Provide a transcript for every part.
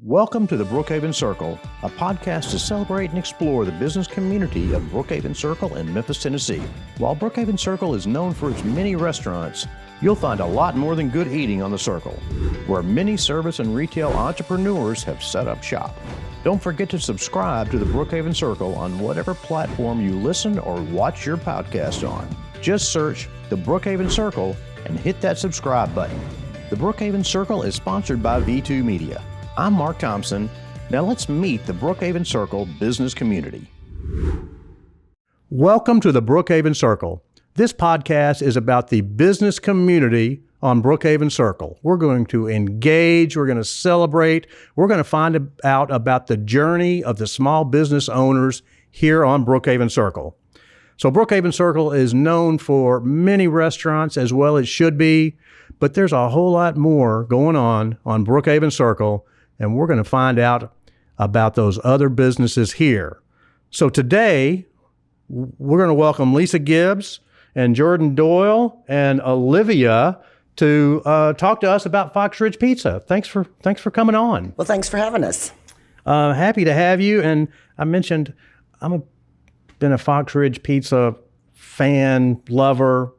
Welcome to the Brookhaven Circle, a podcast to celebrate and explore the business community of Brookhaven Circle in Memphis, Tennessee. While Brookhaven Circle is known for its many restaurants, you'll find a lot more than good eating on the Circle, where many service and retail entrepreneurs have set up shop. Don't forget to subscribe to the Brookhaven Circle on whatever platform you listen or watch your podcast on. Just search the Brookhaven Circle and hit that subscribe button. The Brookhaven Circle is sponsored by V2 Media. I'm Mark Thompson. Now let's meet the Brookhaven Circle business community. Welcome to the Brookhaven Circle. This podcast is about the business community on Brookhaven Circle. We're going to engage, we're going to celebrate, we're going to find out about the journey of the small business owners here on Brookhaven Circle. So Brookhaven Circle is known for many restaurants, as well as should be, but there's a whole lot more going on Brookhaven Circle, and we're going to find out about those other businesses here. So today, we're going to welcome Lisa Gibbs and Jordan Doyle and Olivia to talk to us about Fox Ridge Pizza. Thanks for coming on. Well, thanks for having us. Happy to have you. And I mentioned been a Fox Ridge Pizza fan, lover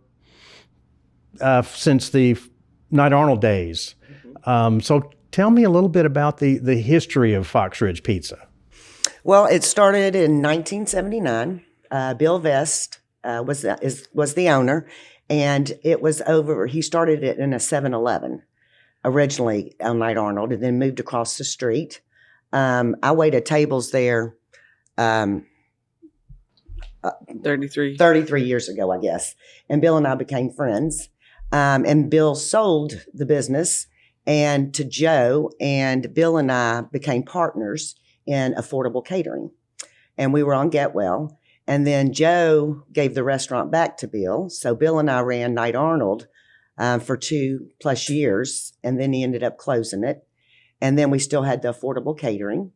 since the Night Arnold days. So tell me a little bit about the history of Fox Ridge Pizza. Well, it started in 1979. Bill Vest was the owner, and it was over. He started it in a 7-Eleven originally on Night Arnold, and then moved across the street. I waited tables there 33 years ago, I guess. And Bill and I became friends. And Bill sold the business and to Joe, and Bill and I became partners in affordable catering. And we were on Get Well. And then Joe gave the restaurant back to Bill. So Bill and I ran Night Arnold for 2+ years, and then he ended up closing it. And then we still had the affordable catering.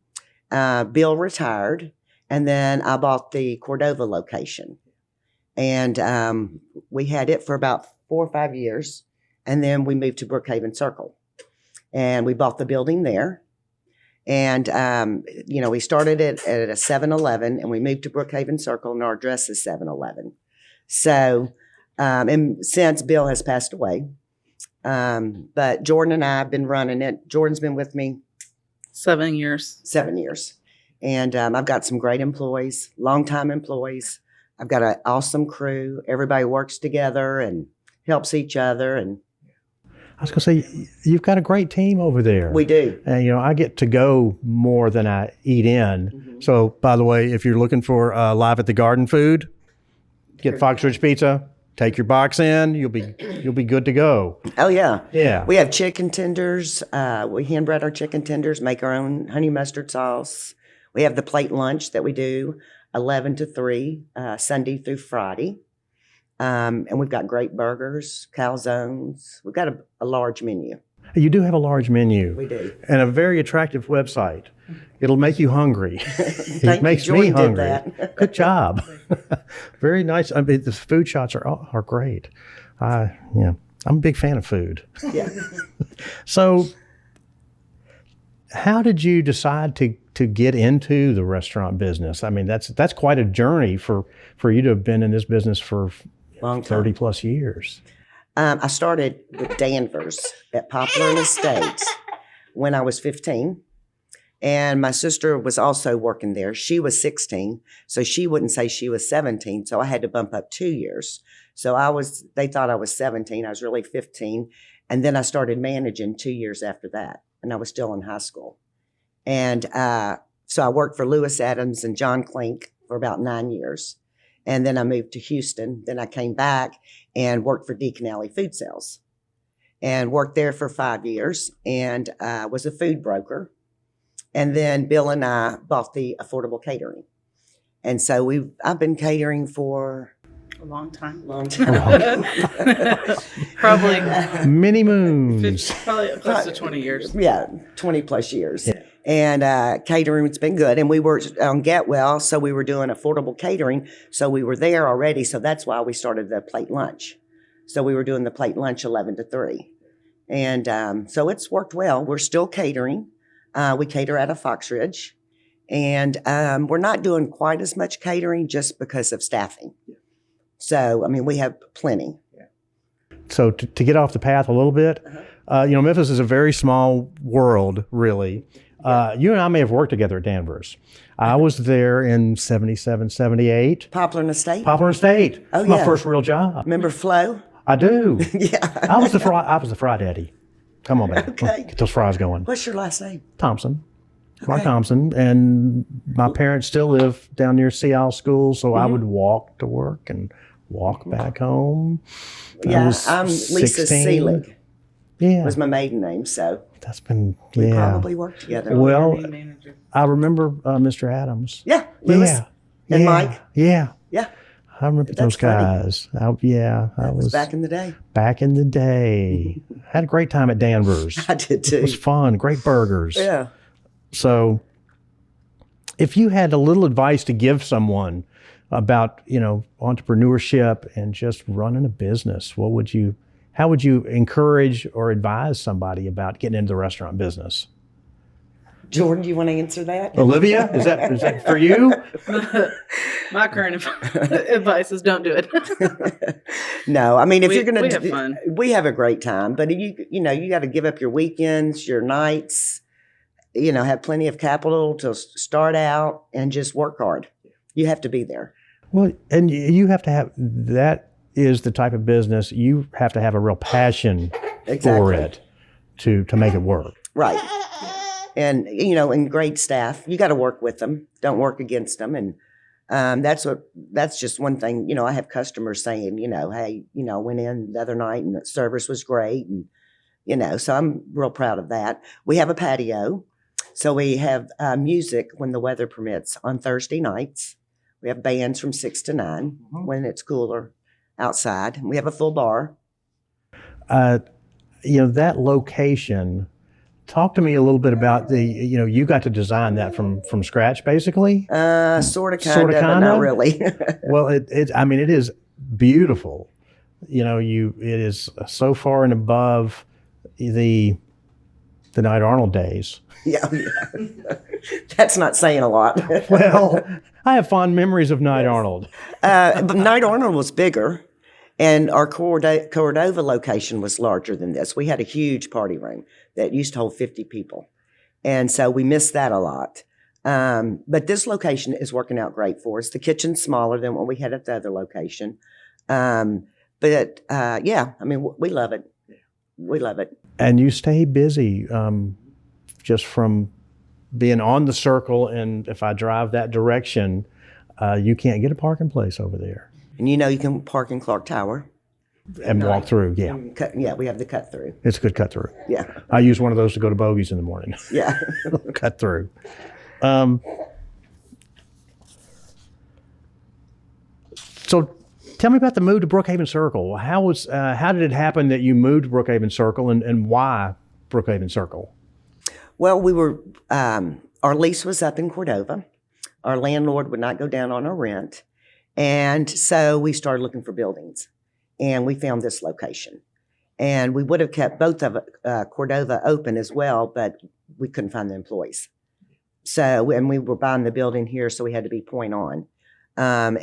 Bill retired, and then I bought the Cordova location. And we had it for about 4 or 5 years. And then we moved to Brookhaven Circle. And we bought the building there. And, we started it at a 7-Eleven, and we moved to Brookhaven Circle, and our address is 7-Eleven. So, and since Bill has passed away, but Jordan and I have been running it. Jordan's been with me 7 years. 7 years. And I've got some great employees, longtime employees. I've got an awesome crew. Everybody works together and helps each other. And I was going to say, you've got a great team over there. We do. And, I get to go more than I eat in. Mm-hmm. So, by the way, if you're looking for live at the garden food, get Fox Ridge Pizza. Take your box in. You'll be good to go. Oh, yeah. Yeah. We have chicken tenders. We hand bread our chicken tenders, make our own honey mustard sauce. We have the plate lunch that we do 11 to 3, Sunday through Friday. And we've got great burgers, calzones. We've got a large menu. You do have a large menu. We do. And a very attractive website. It'll make you hungry. It makes me Jordan hungry. did that. Good job. Very nice. I mean, the food shots are great. I'm a big fan of food. Yeah. So how did you decide to get into the restaurant business? I mean, that's quite a journey for you to have been in this business for Long time. 30 plus years. I started with Danvers at Poplar and Estates when I was 15. And my sister was also working there. She was 16, so she wouldn't say she was 17. So I had to bump up 2 years. So they thought I was 17. I was really 15. And then I started managing 2 years after that. And I was still in high school. And so I worked for Lewis Adams and John Klink for about 9 years. And then I moved to Houston. Then I came back and worked for Deacon Alley Food Sales and worked there for 5 years and was a food broker. And then Bill and I bought the affordable catering. And so I've been catering for A long time. Probably. Many moons. Probably close to 20 years. Yeah, 20 plus years. Yeah. And catering's been good. And we were on Get Well, so we were doing affordable catering. So we were there already. So that's why we started the plate lunch. So we were doing the plate lunch 11 to 3. And so it's worked well. We're still catering. We cater out of Foxridge. And we're not doing quite as much catering just because of staffing. So, I mean, we have plenty. So to get off the path a little bit, Memphis is a very small world, really. You and I may have worked together at Danvers. I was there in 77, 78. Poplar and Estate. Poplar Estate. Oh, My yeah. first real job. Remember Flo? I do. Yeah. I was the fry daddy. Come on, baby. Okay. Get those fries going. What's your last name? Thompson. Mark Thompson. And my parents still live down near Sea Isle School, so I would walk to work and walk back home. Yeah, I'm Lisa 16. Seelig. Yeah. Was my maiden name, so That's been, we yeah. probably worked together. Well, Main manager. I remember Mr. Adams. Yeah, Lewis Yeah. and Yeah. Mike. Yeah. Yeah, I remember That's those funny. guys. I that was back in the day. back in the day. Had a great time at Danvers. I did It too. was fun. Great burgers. Yeah. So if you had a little advice to give someone about, entrepreneurship and just running a business, how would you encourage or advise somebody about getting into the restaurant business? Jordan, do you want to answer that? Olivia, is that for you? My current advice is don't do it. No, I mean, if We- you're going we to, have fun. we have a great time. But you got to give up your weekends, your nights. Have plenty of capital to start out and just work hard. You have to be there. Well, and you have to have, that is the type of business, you have to have a real passion for Exactly. it to make it work. Right. And, and great staff. You got to work with them. Don't work against them. And that's just one thing. I have customers saying, hey, I went in the other night and the service was great. And, so I'm real proud of that. We have a patio. So we have music when the weather permits on Thursday nights. We have bands from 6 to 9 when it's cooler outside. We have a full bar. That location, talk to me a little bit about you got to design that from scratch, basically. Sort of, kind of, but not really. Well, it is beautiful. It is so far and above the Night Arnold days. Yeah. That's not saying a lot. Well, I have fond memories of Night Arnold. But Night Arnold was bigger, and our Cordova location was larger than this. We had a huge party room that used to hold 50 people. And so we missed that a lot. But this location is working out great for us. The kitchen's smaller than what we had at the other location. We love it. We love it. And you stay busy just from being on the circle. And if I drive that direction, you can't get a parking place over there. And you can park in Clark Tower. And walk through, yeah. We have the cut through. It's a good cut through. Yeah. I use one of those to go to Bogies in the morning. Yeah. Cut through. So tell me about the move to Brookhaven Circle. How did it happen that you moved to Brookhaven Circle, and why Brookhaven Circle? Well, our lease was up in Cordova. Our landlord would not go down on our rent. And so we started looking for buildings, and we found this location. And we would have kept both of Cordova open as well, but we couldn't find the employees. So, and we were buying the building here, so we had to be point on. And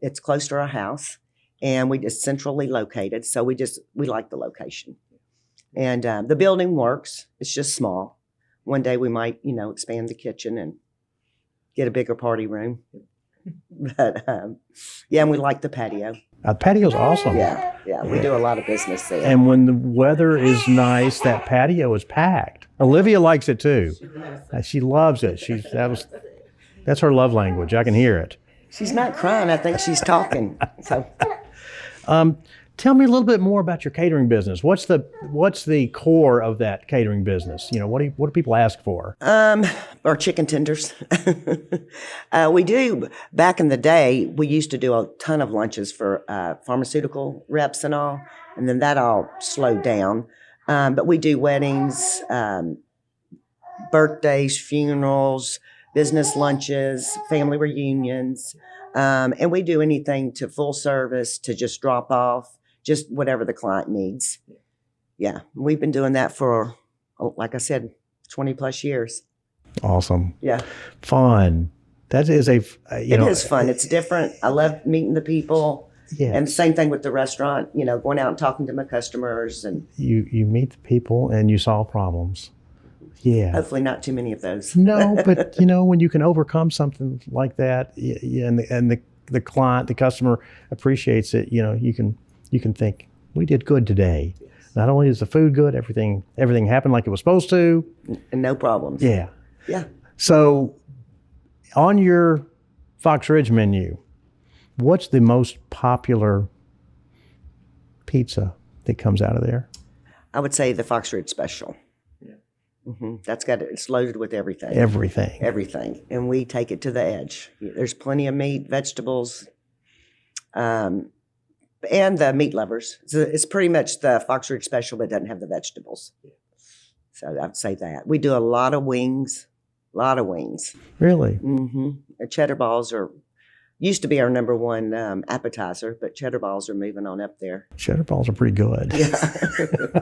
it's close to our house, and we just centrally located. So we like the location. And the building works. It's just small. One day we might, expand the kitchen and get a bigger party room. But and we like the patio. The patio's awesome. Yeah, we do a lot of business there. And when the weather is nice, that patio is packed. Olivia likes it too. She loves it. That's her love language. I can hear it. She's not crying. I think she's talking. So, tell me a little bit more about your catering business. What's the core of that catering business? What do people ask for? our chicken tenders. We do. Back in the day, we used to do a ton of lunches for pharmaceutical reps and all, and then that all slowed down. But we do weddings, birthdays, funerals, business lunches, family reunions, and we do anything to full service, to just drop off, just whatever the client needs. Yeah, we've been doing that for, like I said, 20 plus years. Awesome. Yeah. Fun. That is It is fun. It's different. I love meeting the people. Yeah. And same thing with the restaurant, going out and talking to my customers, and You meet the people and you solve problems. Yeah. hopefully not too many of those. No, but when you can overcome something like that, and the client, the customer appreciates it, you can think, we did good today. Yes. Not only is the food good, everything happened like it was supposed to. And no problems. Yeah. Yeah. So on your Fox Ridge menu, what's the most popular pizza that comes out of there? I would say the Fox Ridge Special. Yeah. It's loaded with everything. Everything. And we take it to the edge. There's plenty of meat, vegetables, and the meat lovers. So it's pretty much the Fox Ridge Special, but it doesn't have the vegetables. So I'd say that. We do a lot of wings. Really? Mm-hmm. Cheddar balls used to be our number one appetizer, but cheddar balls are moving on up there. Cheddar balls are pretty good. Yeah.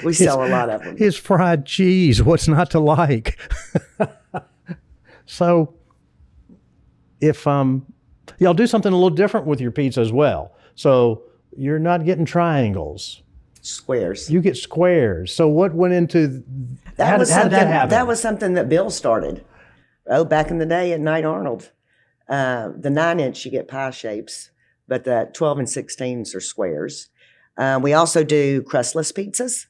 We sell a lot of them. It's fried cheese. What's not to like? So if y'all do something a little different with your pizza as well. So you're not getting triangles. Squares. You get squares. So what went into how did that happen? That was something that Bill started. Back in the day at Knight Arnold. The 9-inch you get pie shapes, but the 12 and 16s are squares. We also do crustless pizzas.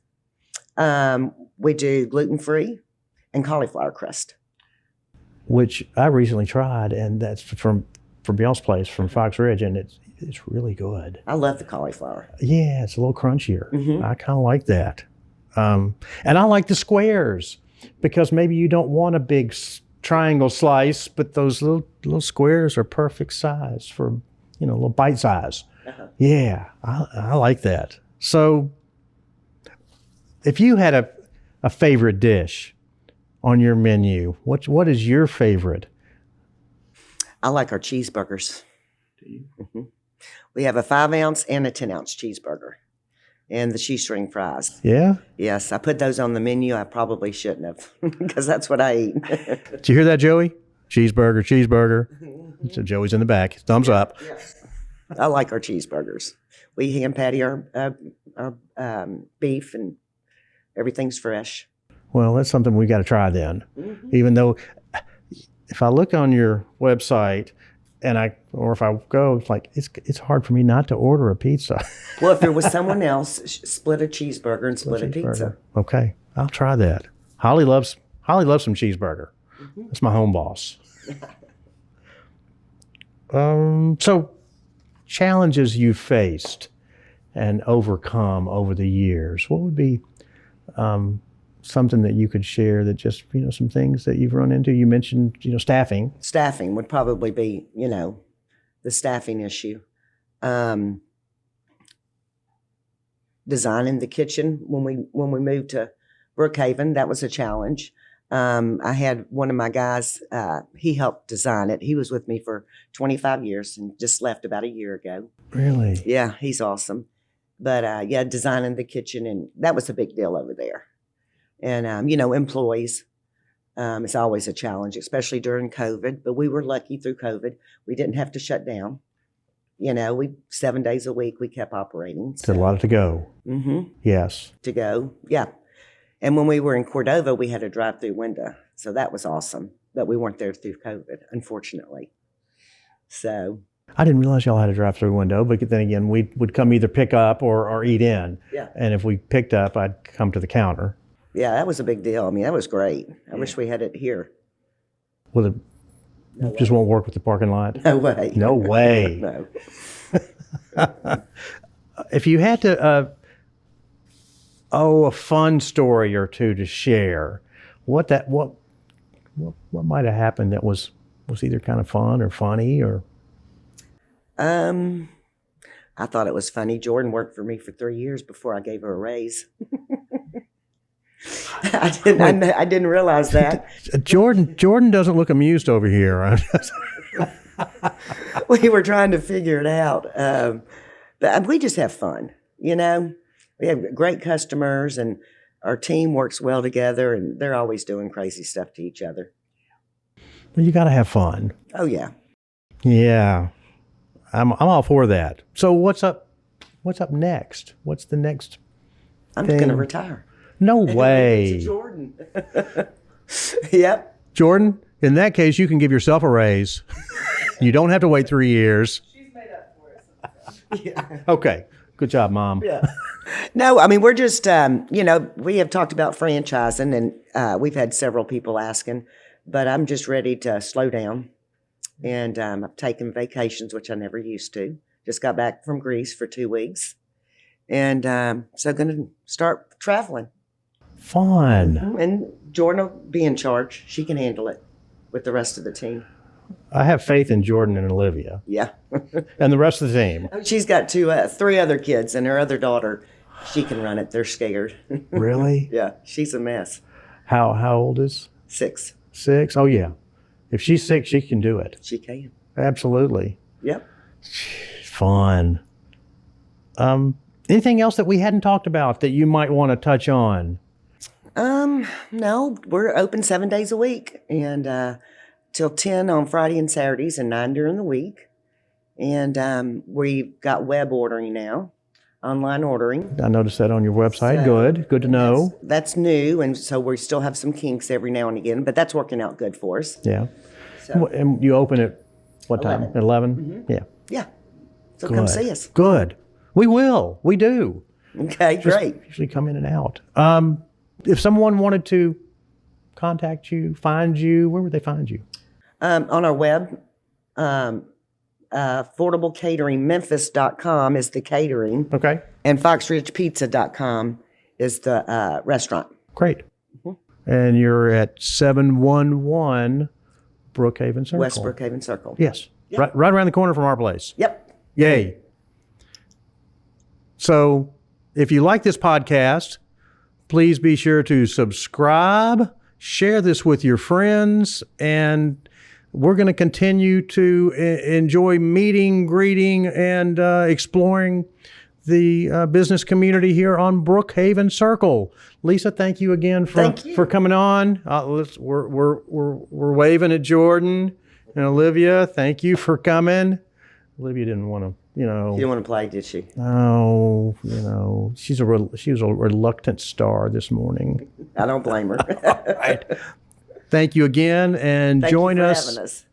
We do gluten-free and cauliflower crust. Which I recently tried, and that's from Bill's place from Fox Ridge, and it's really good. I love the cauliflower. Yeah, it's a little crunchier. Mm-hmm. I kind of like that. And I like the squares because maybe you don't want a big triangle slice, but those little squares are perfect size for, a little bite size. Uh-huh. Yeah, I like that. So if you had a favorite dish on your menu, what is your favorite? I like our cheeseburgers. Do you? Mm-hmm. We have a 5-ounce and a 10-ounce cheeseburger, and the shoestring fries. Yeah? Yes, I put those on the menu. I probably shouldn't have, because that's what I eat. Did you hear that, Joey? Cheeseburger. Mm-hmm. So Joey's in the back. Thumbs up. Yeah. I like our cheeseburgers. We hand patty our beef, and everything's fresh. Well, that's something we got to try then. Mm-hmm. Even though, if I look on your website, or if I go, it's hard for me not to order a pizza. Well, if there was someone else, split a cheeseburger and split a pizza. Okay, I'll try that. Holly loves some cheeseburger. Mm-hmm. That's my home boss. So challenges you faced and overcome over the years, what would be something that you could share that just, some things that you've run into? You mentioned, staffing. Staffing would probably be, the staffing issue. Designing the kitchen when we moved to Brookhaven, that was a challenge. I had one of my guys, he helped design it. He was with me for 25 years and just left about a year ago. Really? Yeah, he's awesome. But designing the kitchen, and that was a big deal over there. And, employees, it's always a challenge, especially during COVID. But we were lucky through COVID. We didn't have to shut down. 7 days a week, we kept operating. So. It's a lot to go. Mm-hmm. Yes. To go, yeah. And when we were in Cordova, we had a drive-through window. So that was awesome. But we weren't there through COVID, unfortunately. So. I didn't realize y'all had a drive-through window, but then again, we would come either pick up or eat in. Yeah. And if we picked up, I'd come to the counter. Yeah, that was a big deal. I mean, that was great. I wish we had it here. Well, it just won't work with the parking lot? No way. No way. No. If you had to, a fun story or two to share, what might have happened that was either kind of fun or funny or? I thought it was funny. Jordan worked for me for 3 years before I gave her a raise. I didn't realize that. Jordan doesn't look amused over here. We were trying to figure it out. But we just have fun, We have great customers, and our team works well together, and they're always doing crazy stuff to each other. But you got to have fun. Oh, yeah. Yeah. I'm all for that. So what's up next? What's the next I'm thing? going to retire. No way. Jordan. Yep. Jordan, in that case, you can give yourself a raise. You don't have to wait 3 years. She's made up for it. Yeah. Okay. Good job, Mom. Yeah. No, I mean, we're just, we have talked about franchising, and we've had several people asking, but I'm just ready to slow down. And I've taken vacations, which I never used to. Just got back from Greece for 2 weeks. And so going to start traveling. Fun. And Jordan will be in charge. She can handle it with the rest of the team. I have faith in Jordan and Olivia Yeah. and the rest of the team. She's got 3 other kids, and her other daughter, she can run it. They're scared. Really? Yeah, she's a mess. How old is? 6. 6? Oh, yeah. If she's 6, she can do it. She can. Absolutely. Yep. Fun. Anything else that we hadn't talked about that you might want to touch on? No, we're open 7 days a week, and till 10 on Friday and Saturdays, and 9 during the week. And we've got web ordering now, online ordering. I noticed that on your website. So, Good to know. That's new, and so we still have some kinks every now and again, but that's working out good for us. Yeah. So, And you open at what time? 11. At 11? Yeah. yeah. So Good. come see us. Good. We will. We do. Okay, great. Usually come in and out. If someone wanted to contact you, find you, where would they find you? On our web, affordable catering, memphisbusiness.com is the catering, Okay. and foxridgepizza.com is the restaurant. Great. And you're at 711 Brookhaven Circle. West Brookhaven Circle. Yes. Yep. Right around the corner from our place. Yep. Yay. So if you like this podcast, please be sure to subscribe, share this with your friends, and we're going to continue to enjoy meeting, greeting, and exploring the business community here on Brookhaven Circle. Lisa, thank you again for coming on. We're waving at Jordan and Olivia. Thank you for coming. Olivia didn't want to, She didn't want to play, did she? No, she was a reluctant star this morning. I don't blame her. Right. Thank you again, and join us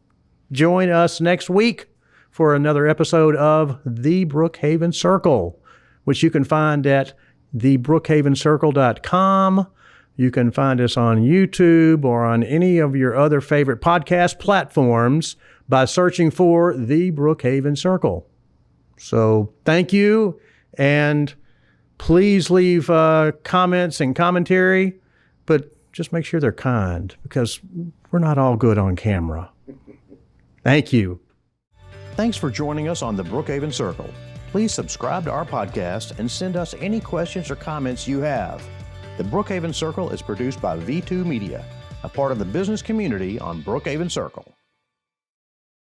next week for another episode of The Brookhaven Circle, which you can find at thebrookhavencircle.com. You can find us on YouTube or on any of your other favorite podcast platforms by searching for The Brookhaven Circle. So thank you, and please leave comments and commentary, but just make sure they're kind, because we're not all good on camera. Thank you. Thanks for joining us on the Brookhaven Circle. Please subscribe to our podcast and send us any questions or comments you have. The Brookhaven Circle is produced by V2 Media, a part of the business community on Brookhaven Circle.